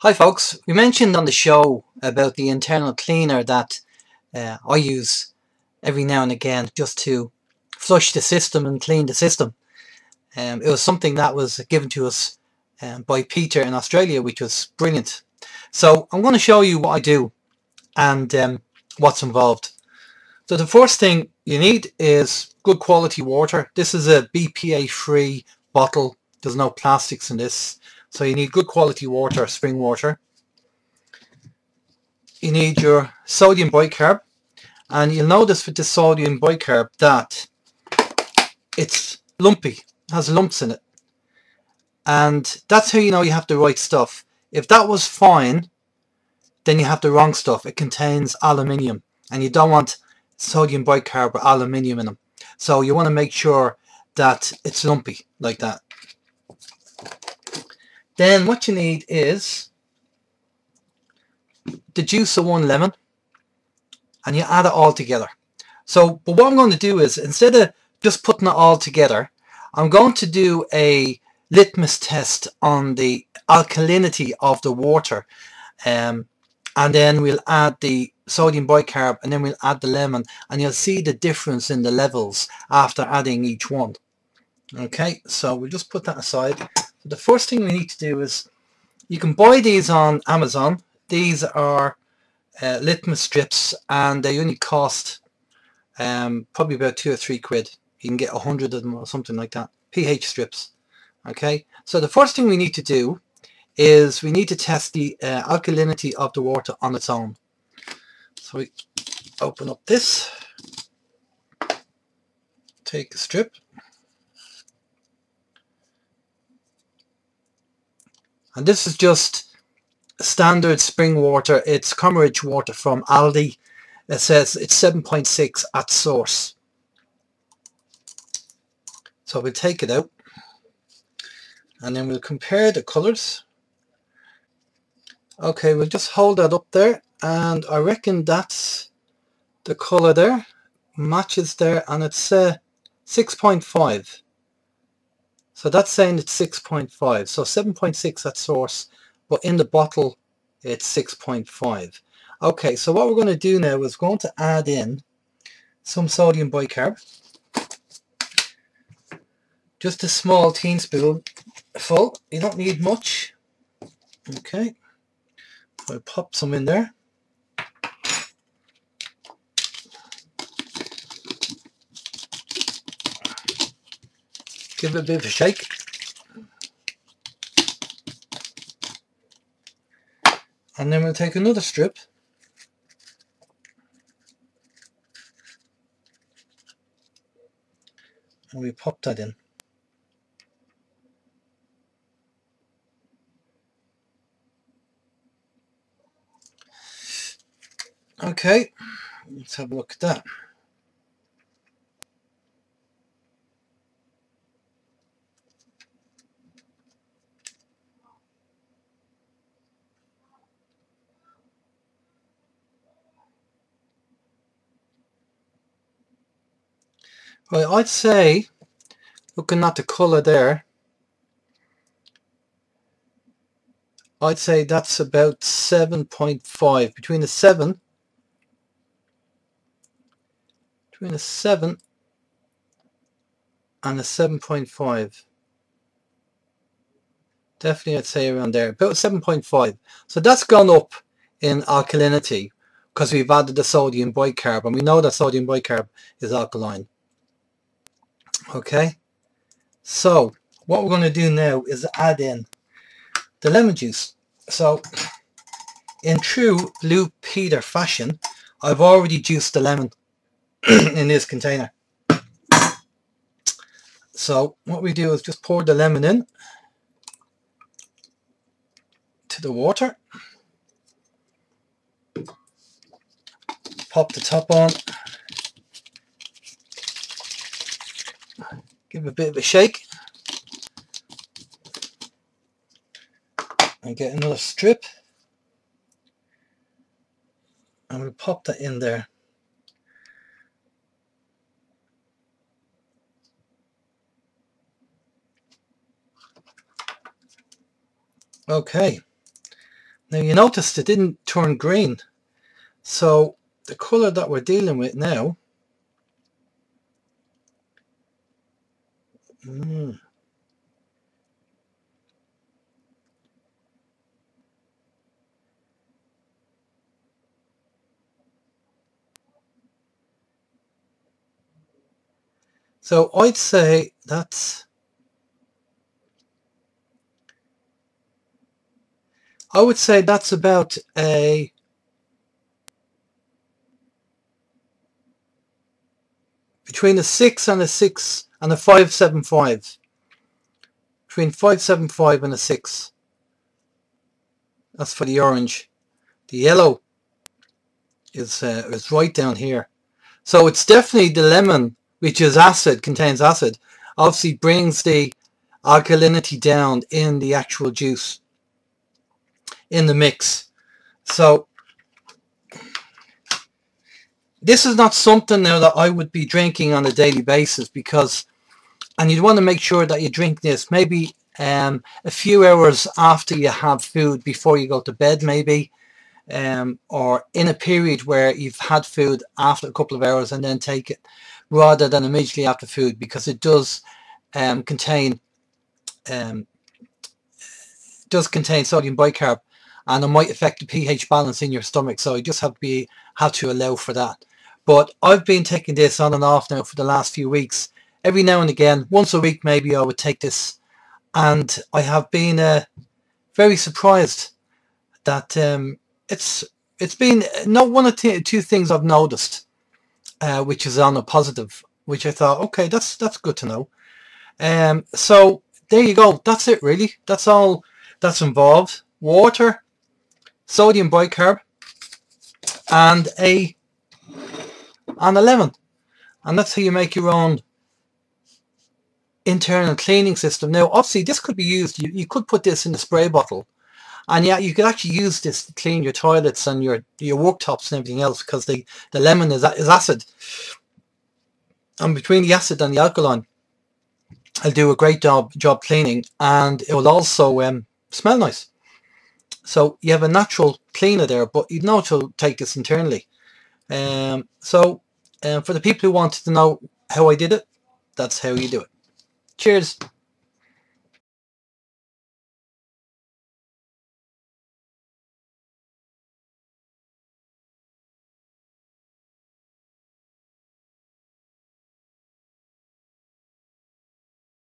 Hi folks, we mentioned on the show about the internal cleaner that I use every now and again just to flush the system and clean the system. It was something that was given to us by Peter in Australia, which was brilliant. So I'm going to show you what I do and what's involved. So the first thing you need is good quality water. This is a BPA free bottle. There's no plastics in this. So you need good quality water, spring water. You need your sodium bicarb, and you'll notice with the sodium bicarb that it's lumpy, has lumps in it, and that's how you know you have the right stuff. If that was fine, then you have the wrong stuff. It contains aluminium, and you don't want sodium bicarb with aluminium in them, so you want to make sure that it's lumpy like that. Then what you need is the juice of one lemon, and you add it all together. So, but what I'm going to do is, instead of just putting it all together, I'm going to do a litmus test on the alkalinity of the water, and then we'll add the sodium bicarb, and then we'll add the lemon, and you'll see the difference in the levels after adding each one. Okay, so we'll just put that aside. So the first thing we need to do is, you can buy these on Amazon. These are litmus strips, and they only cost probably about £2 or £3. You can get 100 of them or something like that. pH strips. Okay, so the first thing we need to do is we need to test the alkalinity of the water on its own. So we open up this, take a strip, and this is just standard spring water. It's Comeridge water from Aldi. It says it's 7.6 at source. So we'll take it out, and then we'll compare the colours. Okay, we'll just hold that up there, and I reckon that's the colour there, matches there, and it's 6.5. So that's saying it's 6.5. So 7.6 at source, but in the bottle it's 6.5. Okay, so what we're going to do now is going to add in some sodium bicarb. Just a small teaspoon full. You don't need much. Okay, I'll pop some in there. Give it a bit of a shake. And then we'll take another strip. And we pop that in. Okay, let's have a look at that. Well, I'd say, looking at the colour there, I'd say that's about 7.5, between a 7 and a 7.5. Definitely I'd say around there, about 7.5. So that's gone up in alkalinity because we've added the sodium bicarb, and we know that sodium bicarb is alkaline. Okay, so what we're going to do now is add in the lemon juice. So in true Blue Peter fashion, I've already juiced the lemon in this container. So what we do is just pour the lemon in to the water, pop the top on, give a bit of a shake, and get another strip, and we'll pop that in there. Okay, Now you noticed it didn't turn green. So the colour that we're dealing with now, so I'd say that's, I would say that's about a, between a 6 and a 6 and a 575. Between 575 and a 6. That's for the orange. The yellow is right down here. So it's definitely the lemon, which is acid, contains acid, obviously brings the alkalinity down in the actual juice, in the mix. So this is not something now that I would be drinking on a daily basis, because, and you'd want to make sure that you drink this maybe a few hours after you have food, before you go to bed maybe, or in a period where you've had food after a couple of hours and then take it, rather than immediately after food, because it does contain sodium bicarb, and it might affect the pH balance in your stomach. So you just have to allow for that. But I've been taking this on and off now for the last few weeks. Every now and again, once a week maybe, I would take this, and I have been very surprised that it's been not one or two things I've noticed, which is on a positive, which I thought, okay, that's good to know. So there you go. That's it really. That's all that's involved. Water, sodium bicarb, and a lemon. And that's how you make your own internal cleaning system. Now obviously this could be used, you could put this in a spray bottle, and yeah, you could actually use this to clean your toilets and your worktops and everything else, because the lemon is acid, and between the acid and the alkaline, it'll do a great job cleaning, and it will also smell nice. So you have a natural cleaner there, but you know to take this internally. So for the people who wanted to know how I did it, that's how you do it. Cheers.